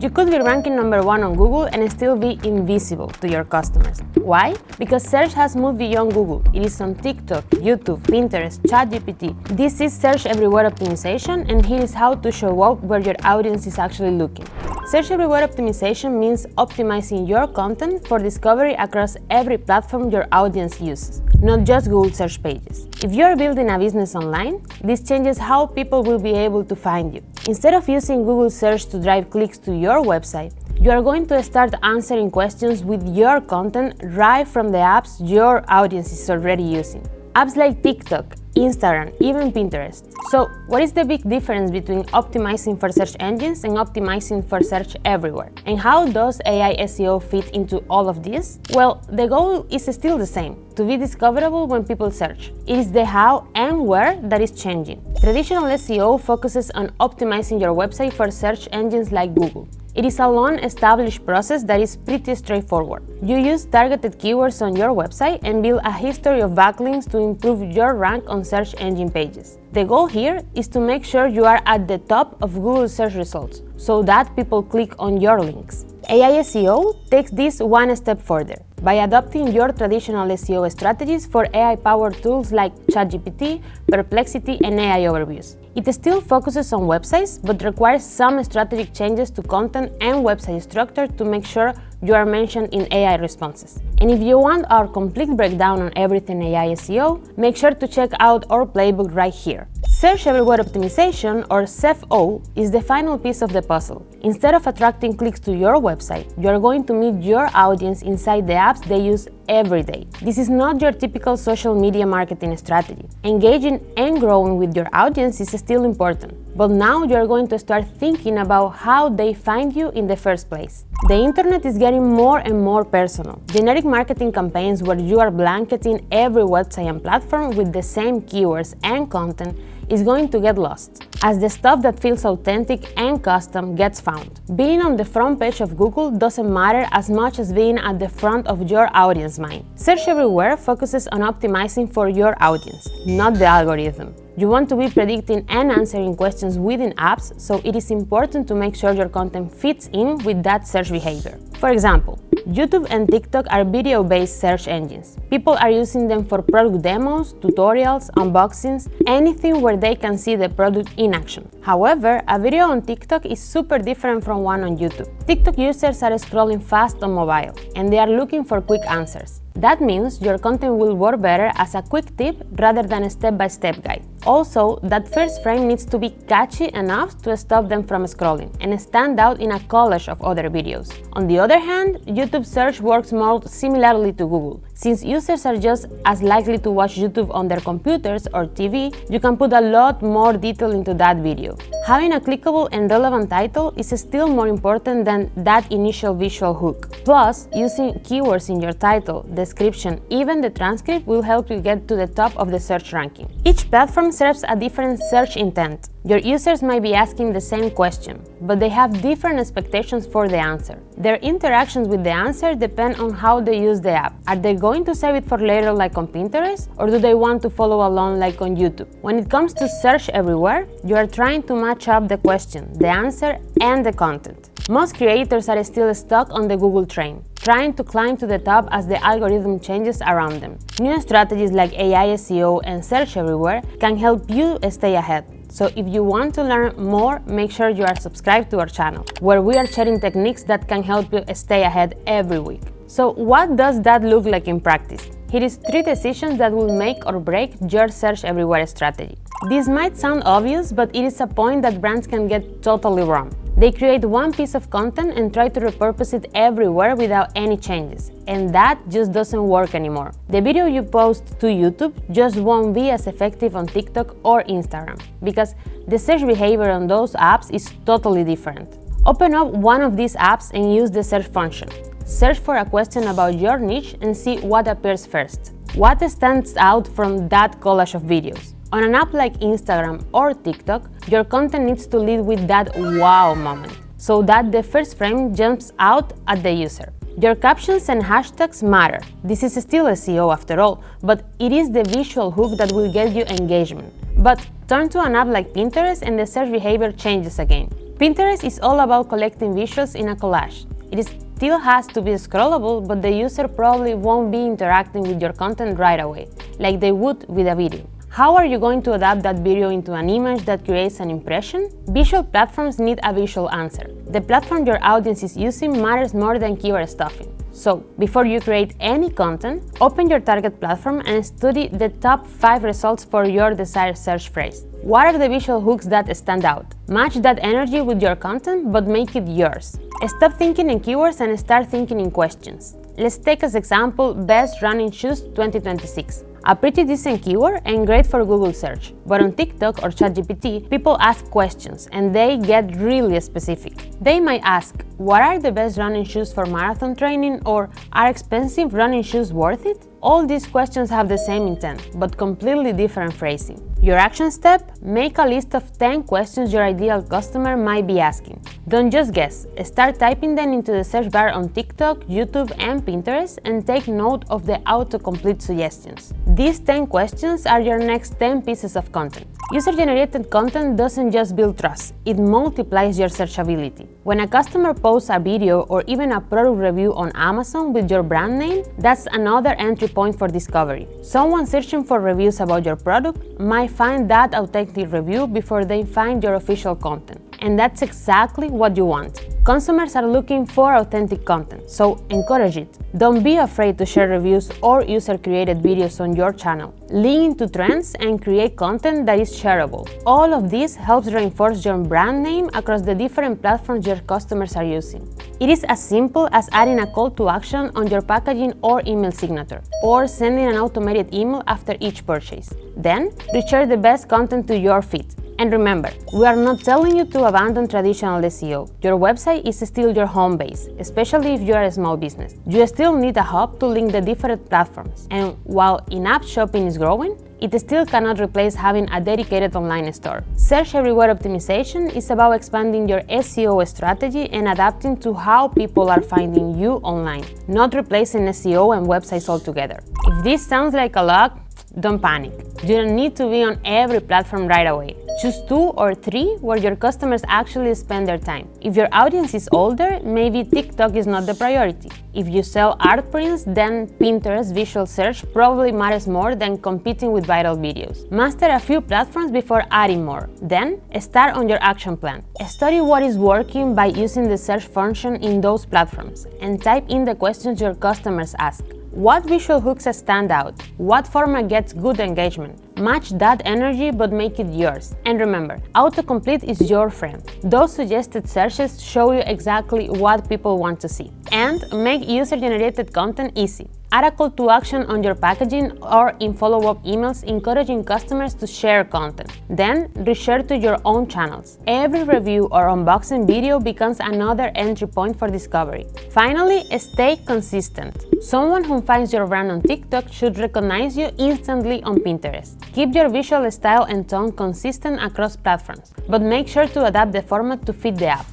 You could be ranking number 1 on Google and still be invisible to your customers. Why? Because search has moved beyond Google. It is on TikTok, YouTube, Pinterest, ChatGPT. This is search everywhere optimization, and here is how to show up where your audience is actually looking. Search everywhere optimization means optimizing your content for discovery across every platform your audience uses, not just Google search pages. If you are building a business online, this changes how people will be able to find you. Instead of using Google search to drive clicks to your website, you are going to start answering questions with your content right from the apps your audience is already using. Apps like TikTok, Instagram, even Pinterest. So, what is the big difference between optimizing for search engines and optimizing for search everywhere? And how does AI SEO fit into all of this? Well, the goal is still the same: to be discoverable when people search. It is the how and where that is changing. Traditional SEO focuses on optimizing your website for search engines like Google. It is a long-established process that is pretty straightforward. You use targeted keywords on your website and build a history of backlinks to improve your rank on search engine pages. The goal here is to make sure you are at the top of Google search results, so that people click on your links. AI SEO takes this one step further by adopting your traditional SEO strategies for AI-powered tools like ChatGPT, Perplexity, and AI overviews. It still focuses on websites, but requires some strategic changes to content and website structure to make sure you are mentioned in AI responses. And if you want our complete breakdown on everything AI SEO, make sure to check out our playbook right here. Search Everywhere Optimization, or SEvO, is the final piece of the puzzle. Instead of attracting clicks to your website, you are going to meet your audience inside the apps they use every day. This is not your typical social media marketing strategy. Engaging and growing with your audience is still important, but now you are going to start thinking about how they find you in the first place. The internet is getting more and more personal. Generic marketing campaigns where you are blanketing every website and platform with the same keywords and content is going to get lost, as the stuff that feels authentic and custom gets found. Being on the front page of Google doesn't matter as much as being at the front of your audience mind. Search Everywhere focuses on optimizing for your audience, not the algorithm. You want to be predicting and answering questions within apps, so it is important to make sure your content fits in with that search behavior. For example, YouTube and TikTok are video-based search engines. People are using them for product demos, tutorials, unboxings, anything where they can see the product in action. However, a video on TikTok is super different from one on YouTube. TikTok users are scrolling fast on mobile, and they are looking for quick answers. That means your content will work better as a quick tip rather than a step-by-step guide. Also, that first frame needs to be catchy enough to stop them from scrolling and stand out in a collage of other videos. On the other hand, YouTube search works more similarly to Google. Since users are just as likely to watch YouTube on their computers or TV, you can put a lot more detail into that video. Having a clickable and relevant title is still more important than that initial visual hook. Plus, using keywords in your title, description, even the transcript will help you get to the top of the search ranking. Each platform serves a different search intent. Your users might be asking the same question, but they have different expectations for the answer. Their interactions with the answer depend on how they use the app. Are they going to save it for later like on Pinterest, or do they want to follow along like on YouTube? When it comes to search everywhere, you are trying to match up the question, the answer, and the content. Most creators are still stuck on the Google train, trying to climb to the top as the algorithm changes around them. New strategies like AI SEO and Search Everywhere can help you stay ahead. So if you want to learn more, make sure you are subscribed to our channel, where we are sharing techniques that can help you stay ahead every week. So what does that look like in practice? Here is 3 decisions that will make or break your Search Everywhere strategy. This might sound obvious, but it is a point that brands can get totally wrong. They create one piece of content and try to repurpose it everywhere without any changes, and that just doesn't work anymore. The video you post to YouTube just won't be as effective on TikTok or Instagram, because the search behavior on those apps is totally different. Open up one of these apps and use the search function. Search for a question about your niche and see what appears first. What stands out from that collage of videos? On an app like Instagram or TikTok, your content needs to lead with that wow moment, so that the first frame jumps out at the user. Your captions and hashtags matter. This is still SEO after all, but it is the visual hook that will get you engagement. But turn to an app like Pinterest and the search behavior changes again. Pinterest is all about collecting visuals in a collage. It still has to be scrollable, but the user probably won't be interacting with your content right away, like they would with a video. How are you going to adapt that video into an image that creates an impression? Visual platforms need a visual answer. The platform your audience is using matters more than keyword stuffing. So, before you create any content, open your target platform and study the top 5 results for your desired search phrase. What are the visual hooks that stand out? Match that energy with your content, but make it yours. Stop thinking in keywords and start thinking in questions. Let's take as example Best Running Shoes 2026. A pretty decent keyword and great for Google search, but on TikTok or ChatGPT, people ask questions and they get really specific. They might ask, what are the best running shoes for marathon training, or are expensive running shoes worth it? All these questions have the same intent, but completely different phrasing. Your action step? Make a list of 10 questions your ideal customer might be asking. Don't just guess. Start typing them into the search bar on TikTok, YouTube, and Pinterest, and take note of the autocomplete suggestions. These 10 questions are your next 10 pieces of content. User-generated content doesn't just build trust, it multiplies your searchability. When a customer posts a video or even a product review on Amazon with your brand name, that's another entry point for discovery. Someone searching for reviews about your product might find that authentic review before they find your official content. And that's exactly what you want. Consumers are looking for authentic content, so encourage it. Don't be afraid to share reviews or user-created videos on your channel. Lean into trends and create content that is shareable. All of this helps reinforce your brand name across the different platforms your customers are using. It is as simple as adding a call to action on your packaging or email signature, or sending an automated email after each purchase. Then, reshare the best content to your feed. And remember, we are not telling you to abandon traditional SEO. Your website is still your home base, especially if you are a small business. You still need a hub to link the different platforms. And while in-app shopping is growing, it still cannot replace having a dedicated online store. Search everywhere optimization is about expanding your SEO strategy and adapting to how people are finding you online, not replacing SEO and websites altogether. If this sounds like a lot, don't panic. You don't need to be on every platform right away. Choose 2 or 3 where your customers actually spend their time. If your audience is older, maybe TikTok is not the priority. If you sell art prints, then Pinterest visual search probably matters more than competing with viral videos. Master a few platforms before adding more. Then, start on your action plan. Study what is working by using the search function in those platforms and type in the questions your customers ask. What visual hooks stand out? What format gets good engagement? Match that energy but make it yours. And remember, autocomplete is your friend. Those suggested searches show you exactly what people want to see. And make user-generated content easy. Add a call to action on your packaging or in follow-up emails encouraging customers to share content. Then, reshare to your own channels. Every review or unboxing video becomes another entry point for discovery. Finally, stay consistent. Someone who finds your brand on TikTok should recognize you instantly on Pinterest. Keep your visual style and tone consistent across platforms, but make sure to adapt the format to fit the app.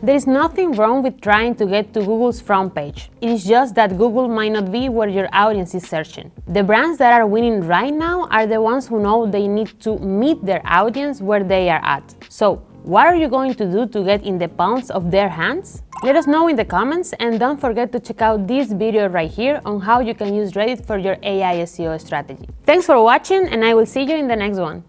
There is nothing wrong with trying to get to Google's front page. It is just that Google might not be where your audience is searching. The brands that are winning right now are the ones who know they need to meet their audience where they are at. So, what are you going to do to get in the palms of their hands? Let us know in the comments, and don't forget to check out this video right here on how you can use Reddit for your AI SEO strategy. Thanks for watching, and I will see you in the next one.